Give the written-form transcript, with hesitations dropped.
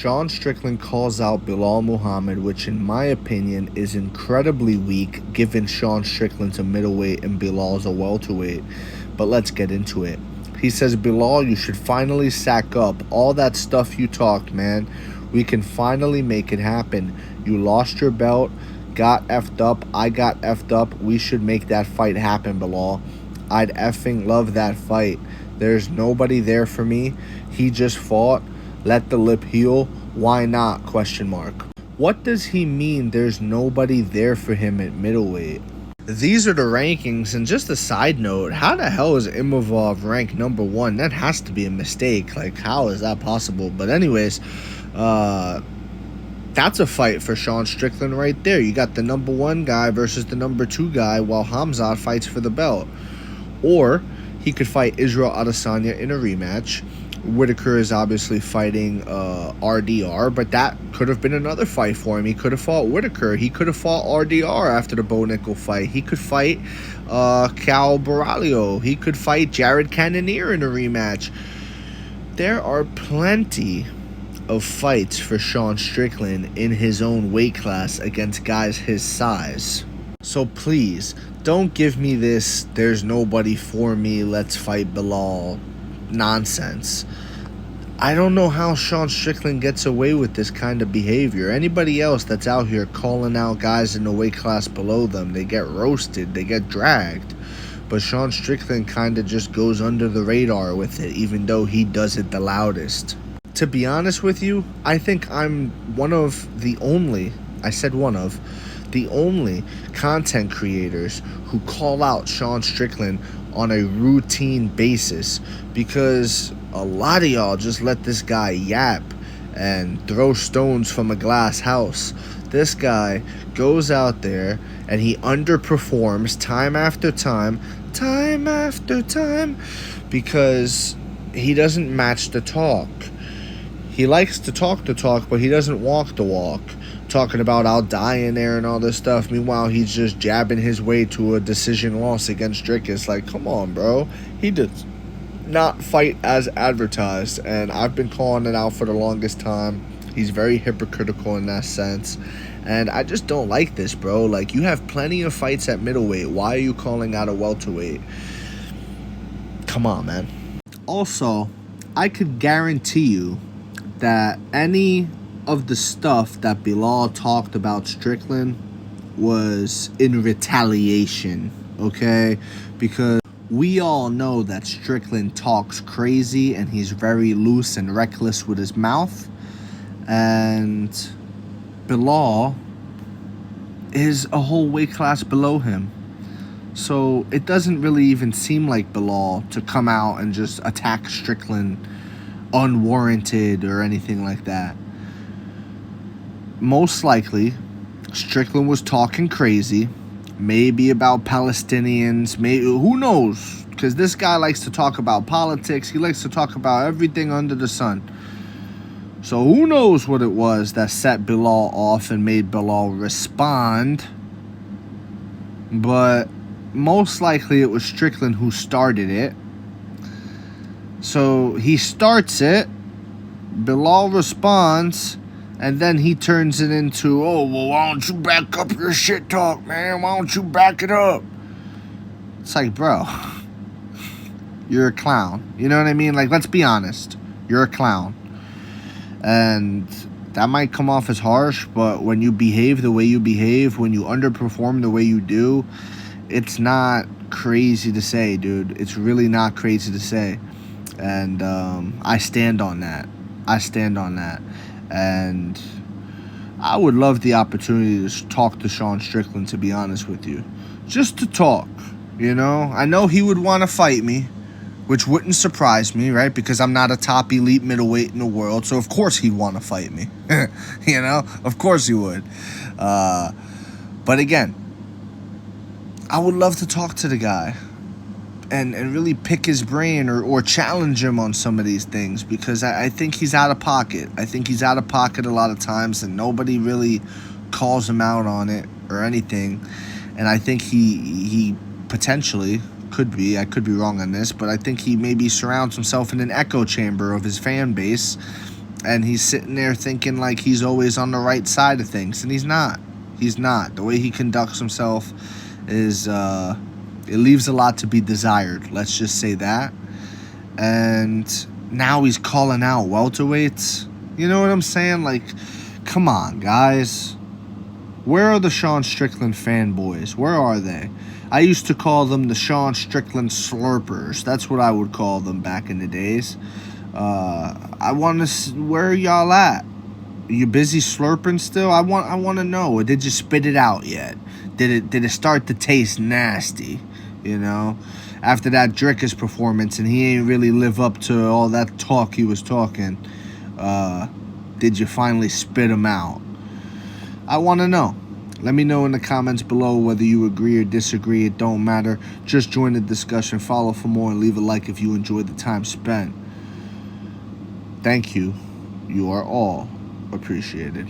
Sean Strickland calls out Belal Muhammad, which in my opinion is incredibly weak given Sean Strickland's a middleweight and Belal's a welterweight. But let's get into it. He says, Belal, you should finally sack up. All that stuff you talked, man. We can finally make it happen. You lost your belt, got effed up, I got effed up. We should make that fight happen, Belal. I'd effing love that fight. There's nobody there for me. He just fought. Let the lip heal. Why not? Question mark. What does he mean there's nobody there for him at middleweight? These are the rankings, and just a side note, how the hell is Imavov ranked number 1? That has to be a mistake. Like, how is that possible? But anyways, that's a fight for Sean Strickland right there. You got the number 1 guy versus the number 2 guy while Hamzat fights for the belt. Or he could fight Israel Adesanya in a rematch. Whitaker is obviously fighting RDR, but that could have been another fight for him. He could have fought Whitaker. He could have fought RDR after the Bo Nickel fight. He could fight Cal Baralio. He could fight Jared Cannonier in a rematch. There are plenty of fights for Sean Strickland in his own weight class against guys his size. So please, don't give me this, there's nobody for me, let's fight Belal nonsense. I don't know how Sean Strickland gets away with this kind of behavior. Anybody else that's out here calling out guys in the weight class below them, they get roasted, they get dragged. But Sean Strickland kind of just goes under the radar with it, even though he does it the loudest. To be honest with you, I think I'm one of the only, I said one of, the only content creators who call out Sean Strickland on a routine basis, because a lot of y'all just let this guy yap and throw stones from a glass house. This guy goes out there and he underperforms time after time because he doesn't match the talk. He likes to talk the talk, but he doesn't walk the walk. Talking about I'll die in there and all this stuff. Meanwhile, he's just jabbing his way to a decision loss against Dricus. Like, come on, bro. He did not fight as advertised, and I've been calling it out for the longest time. He's very hypocritical in that sense, and I just don't like this, bro. Like, you have plenty of fights at middleweight. Why are you calling out a welterweight? Come on, man. Also, I could guarantee you that any of the stuff that Belal talked about Strickland was in retaliation, okay? Because we all know that Strickland talks crazy and he's very loose and reckless with his mouth. And Belal is a whole weight class below him. So it doesn't really even seem like Belal to come out and just attack Strickland unwarranted or anything like that. Most likely, Strickland was talking crazy, maybe about Palestinians, maybe, who knows? Because this guy likes to talk about politics. He likes to talk about everything under the sun. So who knows what it was that set Belal off and made Belal respond. But most likely it was Strickland who started it. So he starts it, Belal responds, and then he turns it into, oh, well, why don't you back up your shit talk, man? Why don't you back it up? It's like, bro, you're a clown. You know what I mean? Like, let's be honest. You're a clown. And that might come off as harsh, but when you behave the way you behave, when you underperform the way you do, it's not crazy to say, dude. It's really not crazy to say. And I stand on that. And I would love the opportunity to talk to Sean Strickland, to be honest with you. Just to talk, you know? I know he would want to fight me, which wouldn't surprise me, right? Because I'm not a top elite middleweight in the world, so of course he'd want to fight me. You know? Of course he would. But again, I would love to talk to the guy and really pick his brain or challenge him on some of these things, because I think he's out of pocket. I think he's out of pocket a lot of times, and nobody really calls him out on it or anything. And I think he potentially could be, I could be wrong on this, but I think he maybe surrounds himself in an echo chamber of his fan base, And he's sitting there thinking like he's always on the right side of things, and he's not. He's not. The way he conducts himself is, it leaves a lot to be desired. Let's just say that. And now he's calling out welterweights. You know what I'm saying? Like, come on, guys. Where are the Sean Strickland fanboys? Where are they? I used to call them the Sean Strickland slurpers. That's what I would call them back in the days. I want to. Where are y'all at? Are you busy slurping still? I want to know. Or did you spit it out yet? Did it start to taste nasty? You know, after that Drickus performance, and he ain't really live up to all that talk he was talking. Did you finally spit him out? I want to know. Let me know in the comments below whether you agree or disagree. It don't matter. Just join the discussion. Follow for more and leave a like if you enjoyed the time spent. Thank you. You are all appreciated.